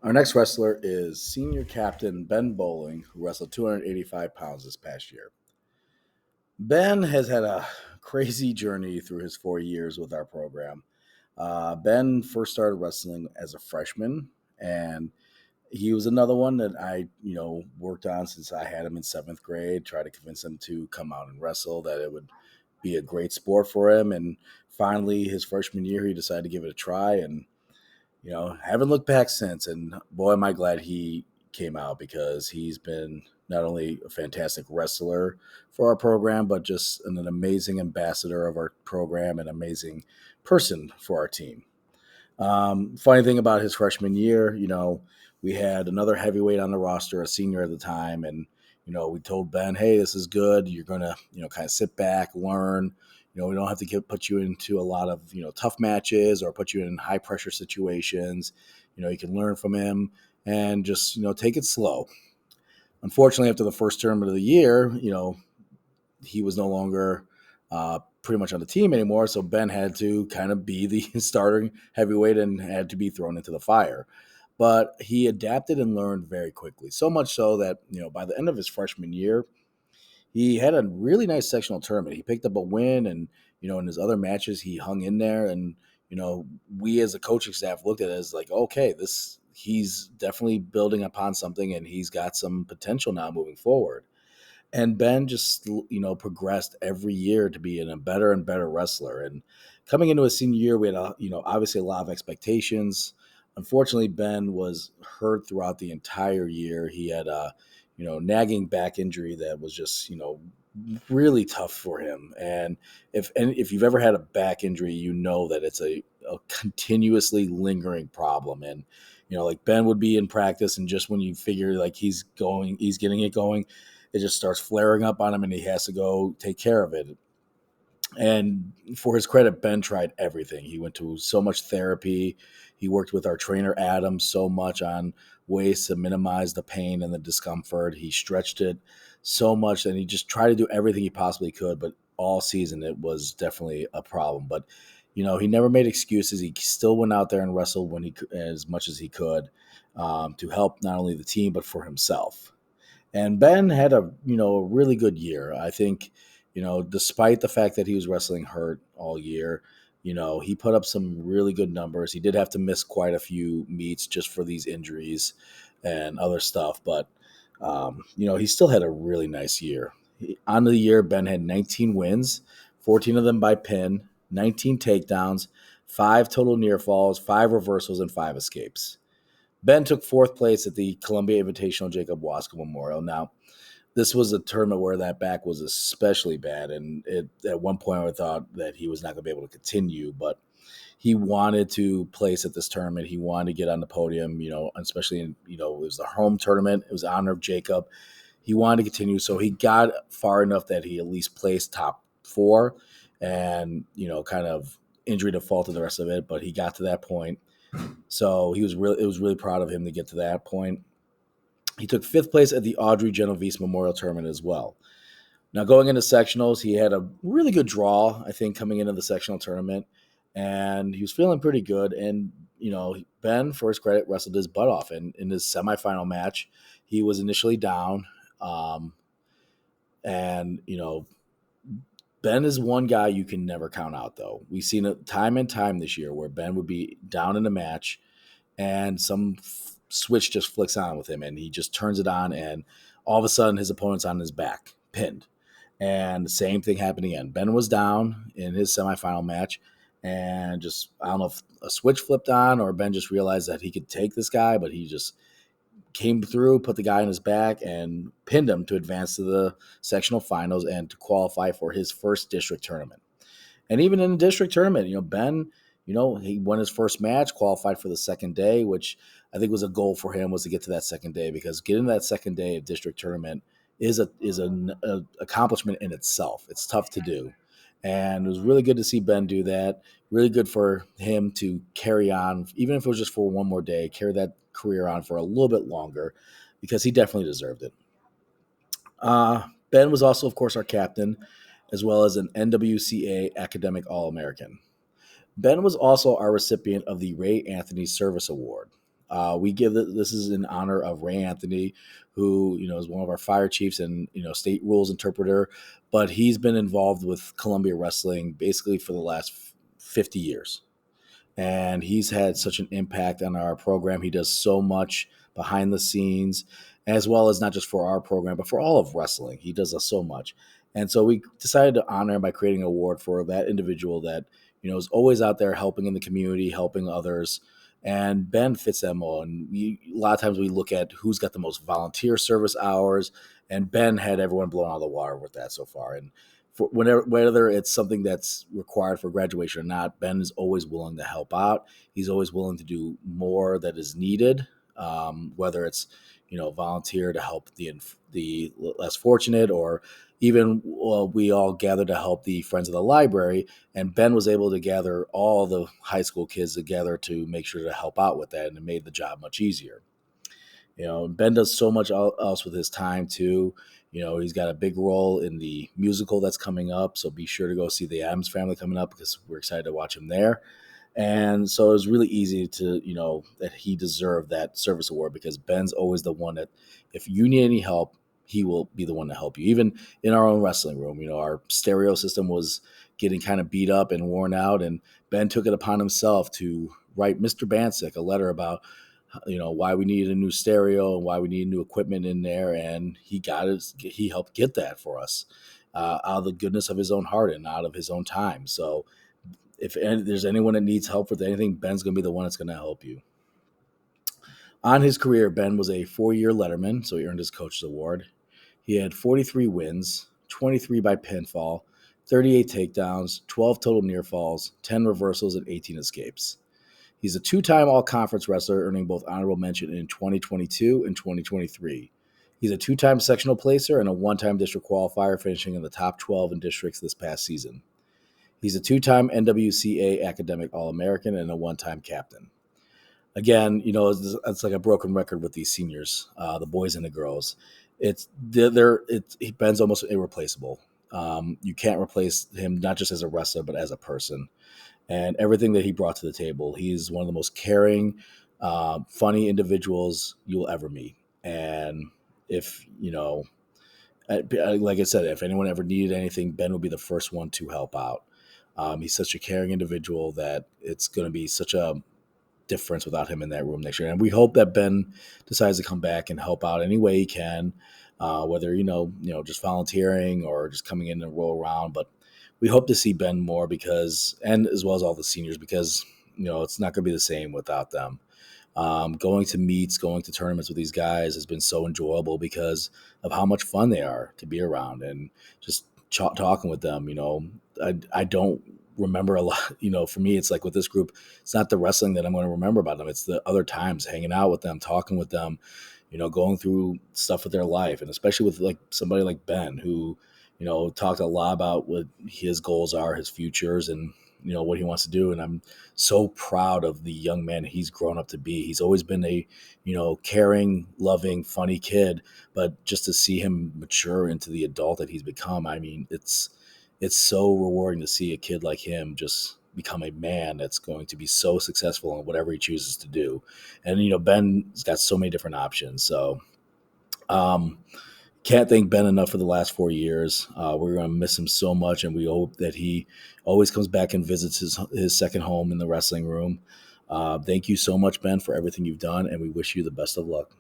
Our next wrestler is senior captain Ben Bowling, who wrestled 285 pounds this past year. Ben has had a crazy journey through his 4 years with our program. Ben first started wrestling as a freshman, and he was another one that I worked on since I had him in seventh grade. Tried to convince him to come out and wrestle, that it would be a great sport for him. And finally, his freshman year, he decided to give it a try, and haven't looked back since. And boy, am I glad he came out, because he's been not only a fantastic wrestler for our program, but just an amazing ambassador of our program, and amazing person for our team. Funny thing about his freshman year, we had another heavyweight on the roster, a senior at the time, and we told Ben, "Hey, this is good. You're gonna, kind of sit back, learn. We don't have to put you into a lot of tough matches or put you in high pressure situations. You can learn from him and just take it slow." Unfortunately, after the first tournament of the year, he was no longer pretty much on the team anymore. So Ben had to kind of be the starting heavyweight and had to be thrown into the fire. But he adapted and learned very quickly. So much so that, by the end of his freshman year, he had a really nice sectional tournament. He picked up a win, and, in his other matches, he hung in there. And, we as a coaching staff looked at it as like, okay, he's definitely building upon something, and he's got some potential now moving forward. And Ben just, progressed every year to be a better and better wrestler. And coming into his senior year, we had, obviously a lot of expectations. Unfortunately, Ben was hurt throughout the entire year. He had a, nagging back injury that was just, really tough for him. And if you've ever had a back injury, you know that it's a continuously lingering problem. And, like Ben would be in practice, and just when you figure like he's getting it going, it just starts flaring up on him, and he has to go take care of it. And for his credit, Ben tried everything. He went to so much therapy. He worked with our trainer, Adam, so much on ways to minimize the pain and the discomfort. He stretched it so much, and he just tried to do everything he possibly could. But all season, it was definitely a problem. But, he never made excuses. He still went out there and wrestled as much as he could, to help not only the team, but for himself. And Ben had a really good year. I think, despite the fact that he was wrestling hurt all year, he put up some really good numbers. He did have to miss quite a few meets just for these injuries and other stuff, but he still had a really nice year. On the year, Ben had 19 wins, 14 of them by pin, 19 takedowns, 5 total near falls, 5 reversals, and 5 escapes. Ben took fourth place at the Columbia Invitational Jacob Wasco Memorial. Now, this was a tournament where that back was especially bad, and at one point I thought that he was not going to be able to continue, but he wanted to place at this tournament. He wanted to get on the podium, especially it was the home tournament. It was in honor of Jacob. He wanted to continue, so he got far enough that he at least placed top four, and kind of injury defaulted the rest of it, but he got to that point. So it was really proud of him to get to that point. He took fifth place at the Audrey Genovese Memorial Tournament as well. Now, going into sectionals, he had a really good draw, I think, coming into the sectional tournament, and he was feeling pretty good. And, Ben, for his credit, wrestled his butt off. And in his semifinal match, he was initially down. And Ben is one guy you can never count out, though. We've seen it time and time this year where Ben would be down in a match, and some switch just flicks on with him, and he just turns it on, and all of a sudden his opponent's on his back, pinned. And the same thing happened again. Ben was down in his semifinal match, and just, I don't know if a switch flipped on or Ben just realized that he could take this guy, but he just came through, put the guy on his back, and pinned him to advance to the sectional finals and to qualify for his first district tournament. And even in the district tournament, Ben, he won his first match, qualified for the second day, which I think was a goal for him, was to get to that second day, because getting to that second day of district tournament is an accomplishment in itself. It's tough to do. And it was really good to see Ben do that. Really good for him to carry on, even if it was just for one more day, carry that career on for a little bit longer, because he definitely deserved it. Ben was also, of course, our captain, as well as an NWCA Academic All American. Ben was also our recipient of the Ray Anthony Service Award. We give this is in honor of Ray Anthony, who is one of our fire chiefs and state rules interpreter, but he's been involved with Columbia Wrestling basically for the last 50 years, and he's had such an impact on our program. He does so much behind the scenes, as well as not just for our program, but for all of wrestling. He does so much. And so we decided to honor him by creating an award for that individual that, is always out there helping in the community, helping others. And Ben fits that mold. And a lot of times we look at who's got the most volunteer service hours, and Ben had everyone blown out of the water with that so far. And for whether it's something that's required for graduation or not, Ben is always willing to help out. He's always willing to do more that is needed, whether it's volunteer to help the less fortunate, or even we all gathered to help the Friends of the Library, and Ben was able to gather all the high school kids together to make sure to help out with that, and it made the job much easier. Ben does so much else with his time too. He's got a big role in the musical that's coming up, so be sure to go see the Adams Family coming up, because we're excited to watch him there. And so it was really easy to, that he deserved that service award, because Ben's always the one that, if you need any help, he will be the one to help you. Even in our own wrestling room, our stereo system was getting kind of beat up and worn out, and Ben took it upon himself to write Mr. Bancic a letter about why we needed a new stereo and why we needed new equipment in there, and he helped get that for us, out of the goodness of his own heart and out of his own time. So if there's anyone that needs help with anything, Ben's going to be the one that's going to help you. On his career, Ben was a 4-year letterman, so he earned his coach's award. He had 43 wins, 23 by pinfall, 38 takedowns, 12 total near falls, 10 reversals, and 18 escapes. He's a 2-time all-conference wrestler, earning both honorable mention in 2022 and 2023. He's a 2-time sectional placer and a 1-time district qualifier, finishing in the top 12 in districts this past season. He's a 2-time NWCA Academic All-American and a 1-time captain. Again, it's like a broken record with these seniors, the boys and the girls. Ben's almost irreplaceable. You can't replace him, not just as a wrestler, but as a person. And everything that he brought to the table, he's one of the most caring, funny individuals you'll ever meet. And if, like I said, if anyone ever needed anything, Ben will be the first one to help out. He's such a caring individual that it's going to be such a difference without him in that room next year. And we hope that Ben decides to come back and help out any way he can, whether, just volunteering or just coming in and roll around. But we hope to see Ben more, and as well as all the seniors, because, it's not going to be the same without them. Going to meets, going to tournaments with these guys has been so enjoyable because of how much fun they are to be around, and just talking with them. I don't remember a lot. For me, it's like with this group, it's not the wrestling that I'm going to remember about them. It's the other times hanging out with them, talking with them, going through stuff with their life, and especially with like somebody like Ben, who, talked a lot about what his goals are, his futures, and what he wants to do. And I'm so proud of the young man he's grown up to be. He's always been a, caring, loving, funny kid, but just to see him mature into the adult that he's become, I mean, it's so rewarding to see a kid like him just become a man that's going to be so successful in whatever he chooses to do. And, Ben's got so many different options. So, can't thank Ben enough for the last 4 years. We're going to miss him so much, and we hope that he always comes back and visits his second home in the wrestling room. Thank you so much, Ben, for everything you've done, and we wish you the best of luck.